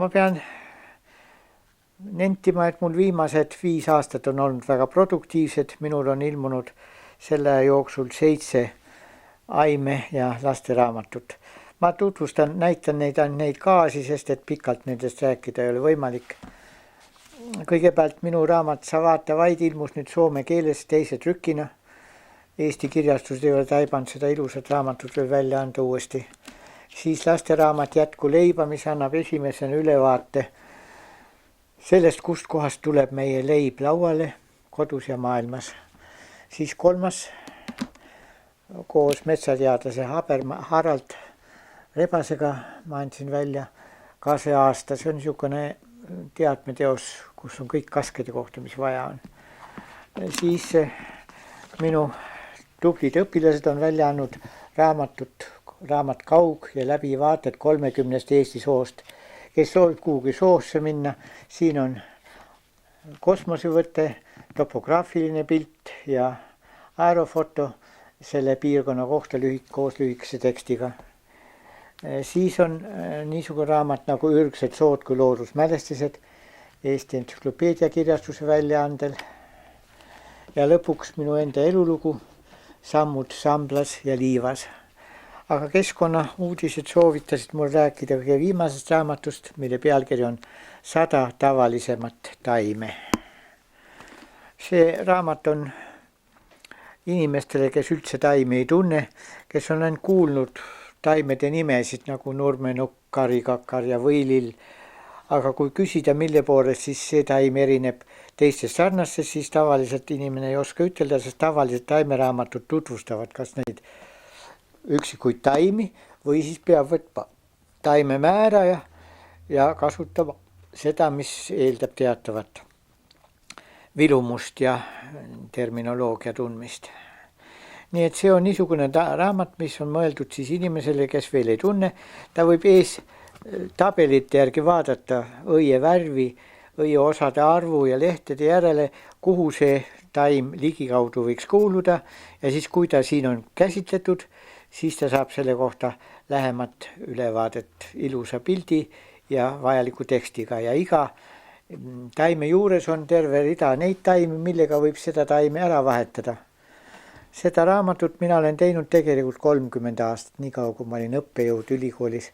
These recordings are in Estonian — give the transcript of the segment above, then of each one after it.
ma pean nentima, et mul viimased 5 aastat on olnud väga produktiivsed, minul on ilmunud selle jooksul 7 aime- ja lasteraamatut. Ma tutvustan, näitan neid kaasi, sest et pikalt nendest rääkida ei ole võimalik. Kõigepealt minu raamat Sa vaata vaid ilmus nüüd soome keeles teise trükina. Eesti kirjastused ei ole taibanud seda ilusat raamatut veel välja anda uuesti. Siis lasteraamat Jätku leiba, mis annab esimesena ülevaate sellest, kust kohast tuleb meie leib lauale kodus ja maailmas. Siis 3. koos metsateadlase Harald Rebasega ma andsin välja ka see aasta. See on niisugune teadmeteos, kus on kõik kaskede kohta, mis vaja on. Siis minu tublid õpilased on välja andnud raamat Kaug- ja läbivaated 30 Eesti soost. Kes soovib kuhugi soosse minna, siin on kosmosevõte, topograafiline pilt ja aerofoto selle piirkonna kohta koos lühikese tekstiga. Siis on niisugune raamat nagu Ürgsed sood kui loodusmälestised Eesti entsüklopeedia kirjastuse väljaandel. Ja lõpuks minu enda elulugu Sammud Samblas ja Liivas. Aga keskkonnauudised soovitasid mul rääkida kõige viimasest raamatust, mille pealkiri on 100 tavalisemat taime. See raamat on inimestele, kes üldse taimi ei tunne, kes on ainult kuulnud taimede nimesid nagu nurmenukk, karikakar ja võilill. Aga kui küsida, mille poolest siis see taim erineb teistest sarnastest, siis tavaliselt inimene ei oska ütelda, sest tavaliselt taimeraamatud tutvustavad kas neid üksikuid taimi või siis peab võtma taimemäära ja kasutama seda, mis eeldab teatavat vilumust ja terminoloogia tundmist. Nii et see on niisugune raamat, mis on mõeldud siis inimesele, kes veel ei tunne. Ta võib ees tabelite järgi vaadata õie värvi, õie osade arvu ja lehtede järele, kuhu see taim ligikaudu võiks kuuluda. Ja siis, kui ta siin on käsitletud, siis ta saab selle kohta lähemat ülevaadet ilusa pildi ja vajaliku tekstiga. Ja iga taime juures on terve rida neid taimi, millega võib seda taime ära vahetada. Seda raamatut mina olen teinud tegelikult 30 aastat, nii kaua kui ma olin õppejõud ülikoolis.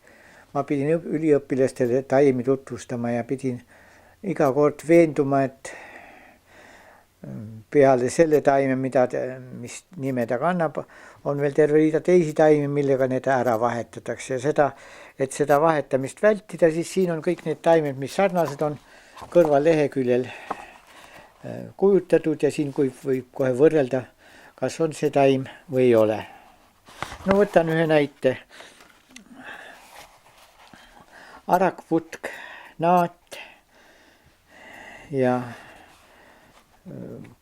Ma pidin üliõpilastele taimi tutvustama ja pidin iga kord veenduma, et peale selle taime, mis nime ta kannab, on veel terve rida teisi taimi, millega need ära vahetatakse. Ja et seda vahetamist vältida, siis siin on kõik need taimed, mis sarnased on kõrval leheküljel kujutatud ja siin võib kohe võrrelda, kas on see taim või ei ole. No võtan ühe näite. Arakputk, naat ja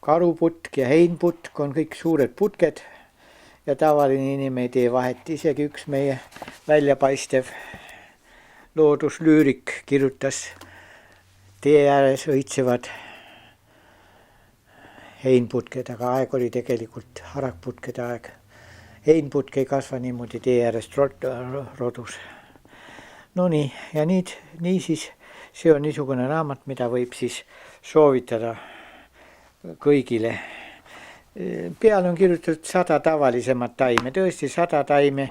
karuputk ja heinputk on kõik suured putked ja tavaline inimene ei tee vahet. Isegi üks meie väljapaistev looduslüürik kirjutas tee ääres õitsevad heinputked, aga aeg oli tegelikult harakputkede aeg. Heinputk ei kasva niimoodi tee äärest rodus. No nii, ja niisiis see on niisugune raamat, mida võib siis soovitada kõigile. Peal on kirjutatud 100 tavalisemat taime. Tõesti 100 taime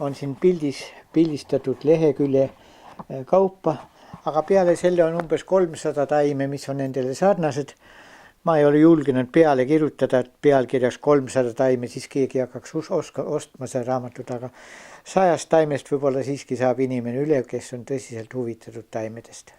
on siin pildistatud lehekülje kaupa, aga peale selle on umbes 300 taime, mis on nendele sarnased. Ma ei ole julgenud peale kirjutada, et pealkirjaks 300 taime, siis keegi hakkaks ostma seda raamatut, aga 100 taimest võib-olla siiski saab inimene üle, kes on tõsiselt huvitatud taimedest.